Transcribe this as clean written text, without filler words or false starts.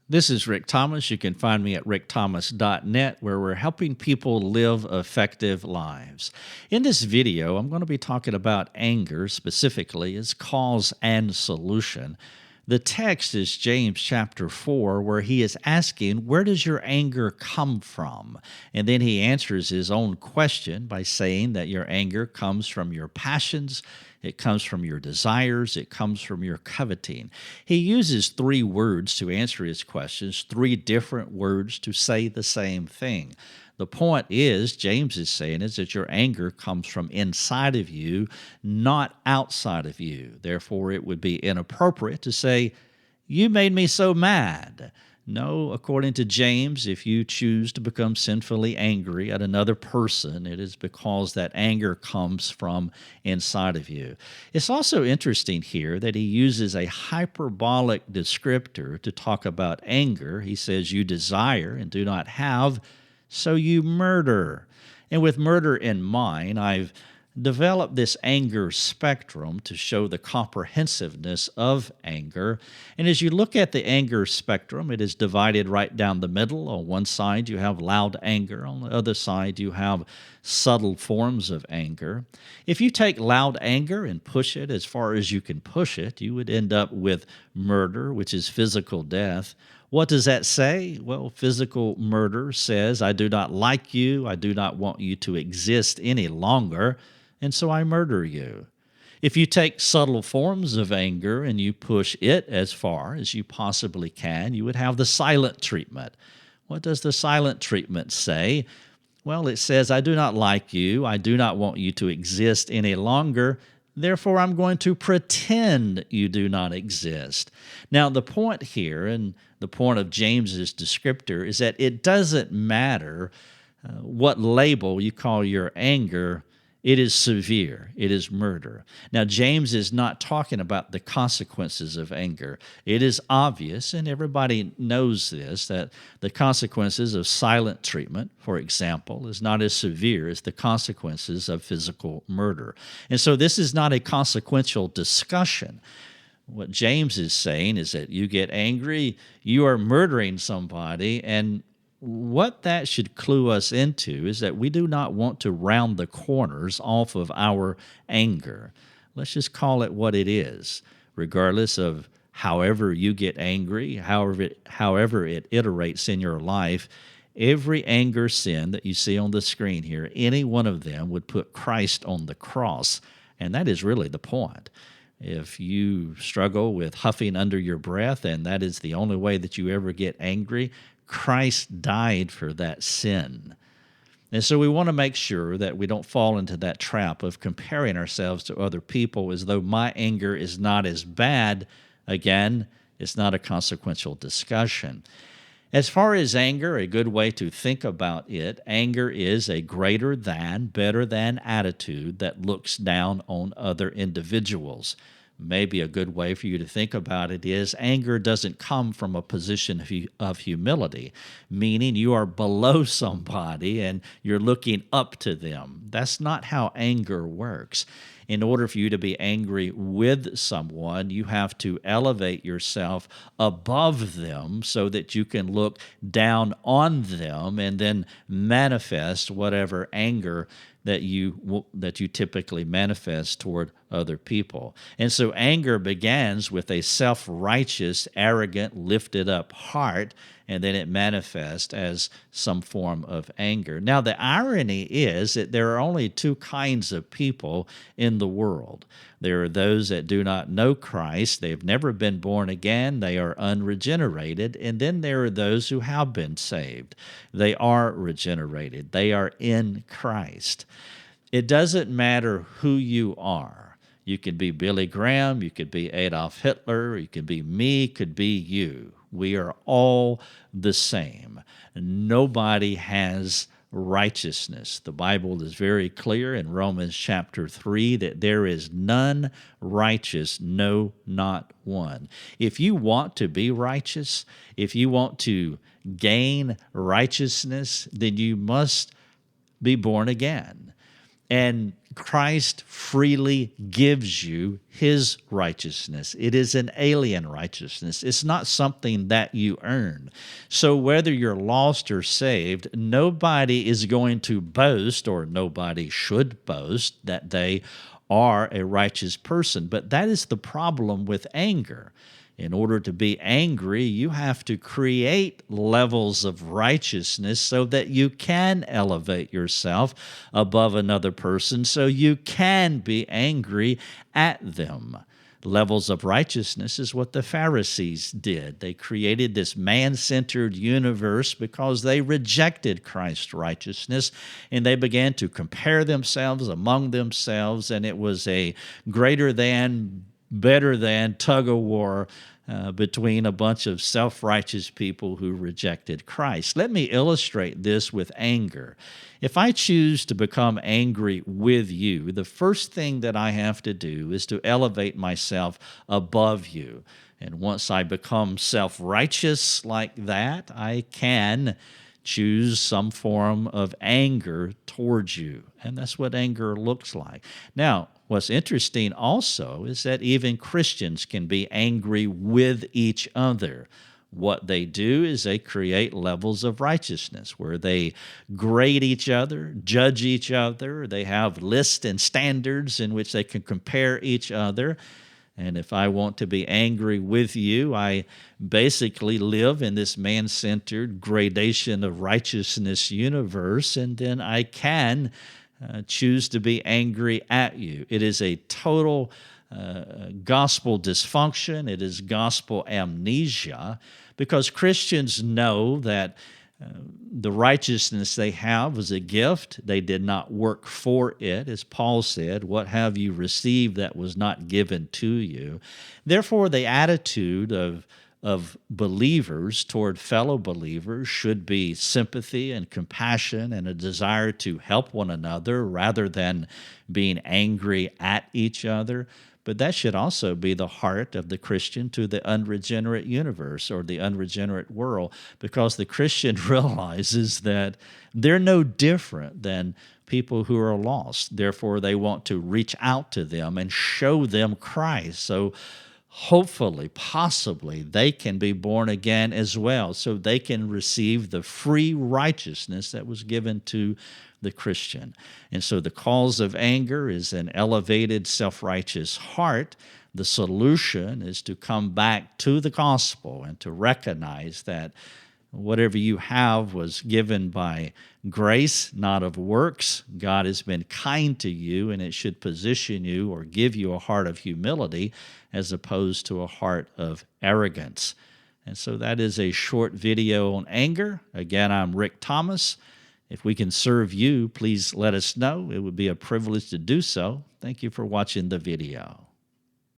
This is Rick Thomas. You can find me at rickthomas.net, where we're helping people live effective lives. In this video, I'm going to be talking about anger, specifically its cause and solution. The text is James chapter 4, where he is asking, where does your anger come from? And then he answers his own question by saying that your anger comes from your passions, it comes from your desires, it comes from your coveting. He uses three words to answer his questions, three different words to say the same thing. The point is, James is saying, is that your anger comes from inside of you, not outside of you. Therefore, it would be inappropriate to say, you made me so mad. No, according to James, if you choose to become sinfully angry at another person, it is because that anger comes from inside of you. It's also interesting here that he uses a hyperbolic descriptor to talk about anger. He says, you desire and do not have, so you murder. And with murder in mind, I've developed this anger spectrum to show the comprehensiveness of anger. And as you look at the anger spectrum, it is divided right down the middle. On one side, you have loud anger. On the other side, you have subtle forms of anger. If you take loud anger and push it as far as you can push it, you would end up with murder, which is physical death. What does that say? Well, physical murder says, I do not like you, I do not want you to exist any longer, and so I murder you. If you take subtle forms of anger and you push it as far as you possibly can, you would have the silent treatment. What does the silent treatment say? Well, it says, I do not like you, I do not want you to exist any longer, therefore I'm going to pretend you do not exist. Now, the point here, and the point of James's descriptor, is that it doesn't matter what label you call your anger. It is severe. It is murder. Now, James is not talking about the consequences of anger. It is obvious, and everybody knows this, that the consequences of silent treatment, for example, is not as severe as the consequences of physical murder. And so this is not a consequential discussion. What James is saying is that you get angry, you are murdering somebody, and what that should clue us into is that we do not want to round the corners off of our anger. Let's just call it what it is, regardless of however you get angry, however it iterates in your life. Every anger sin that you see on the screen here, any one of them would put Christ on the cross, and that is really the point. If you struggle with huffing under your breath and that is the only way that you ever get angry, Christ died for that sin. And so we want to make sure that we don't fall into that trap of comparing ourselves to other people as though my anger is not as bad. Again, it's not a consequential discussion. As far as anger, a good way to think about it, anger is a greater than, better than attitude that looks down on other individuals. Maybe a good way for you to think about it is anger doesn't come from a position of humility, meaning you are below somebody and you're looking up to them. That's not how anger works. In order for you to be angry with someone, you have to elevate yourself above them so that you can look down on them and then manifest whatever anger that you typically manifest toward other people. And so anger begins with a self-righteous, arrogant, lifted up heart, and then it manifests as some form of anger. Now, the irony is that there are only two kinds of people in the world. There are those that do not know Christ. They've never been born again. They are unregenerated. And then there are those who have been saved. They are regenerated. They are in Christ. It doesn't matter who you are. You could be Billy Graham, you could be Adolf Hitler, you could be me, could be you. We are all the same. Nobody has righteousness. The Bible is very clear in Romans chapter 3 that there is none righteous, no, not one. If you want to be righteous, if you want to gain righteousness, then you must be born again. And Christ freely gives you his righteousness. It is an alien righteousness. It's not something that you earn. So whether you're lost or saved, nobody is going to boast, or nobody should boast, that they are a righteous person. But that is the problem with anger. In order to be angry, you have to create levels of righteousness so that you can elevate yourself above another person, so you can be angry at them. Levels of righteousness is what the Pharisees did. They created this man-centered universe because they rejected Christ's righteousness, and they began to compare themselves among themselves, and it was a greater than, better than tug of war between a bunch of self-righteous people who rejected Christ. Let me illustrate this with anger. If I choose to become angry with you, the first thing that I have to do is to elevate myself above you. And once I become self-righteous like that, I can choose some form of anger towards you. And that's what anger looks like. Now, what's interesting also is that even Christians can be angry with each other. What they do is they create levels of righteousness where they grade each other, judge each other. They have lists and standards in which they can compare each other. And if I want to be angry with you, I basically live in this man-centered gradation of righteousness universe, and then I can choose to be angry at you. It is a total gospel dysfunction. It is gospel amnesia, because Christians know that the righteousness they have was a gift. They did not work for it. As Paul said, what have you received that was not given to you? Therefore, the attitude of believers toward fellow believers should be sympathy and compassion and a desire to help one another rather than being angry at each other. But that should also be the heart of the Christian to the unregenerate universe or the unregenerate world, because the Christian realizes that they're no different than people who are lost. Therefore, they want to reach out to them and show them Christ. So hopefully, possibly, they can be born again as well, so they can receive the free righteousness that was given to the Christian. And so the cause of anger is an elevated, self-righteous heart. The solution is to come back to the gospel and to recognize that whatever you have was given by grace, not of works. God has been kind to you, and it should position you or give you a heart of humility as opposed to a heart of arrogance. And so that is a short video on anger. Again, I'm Rick Thomas. If we can serve you, please let us know. It would be a privilege to do so. Thank you for watching the video.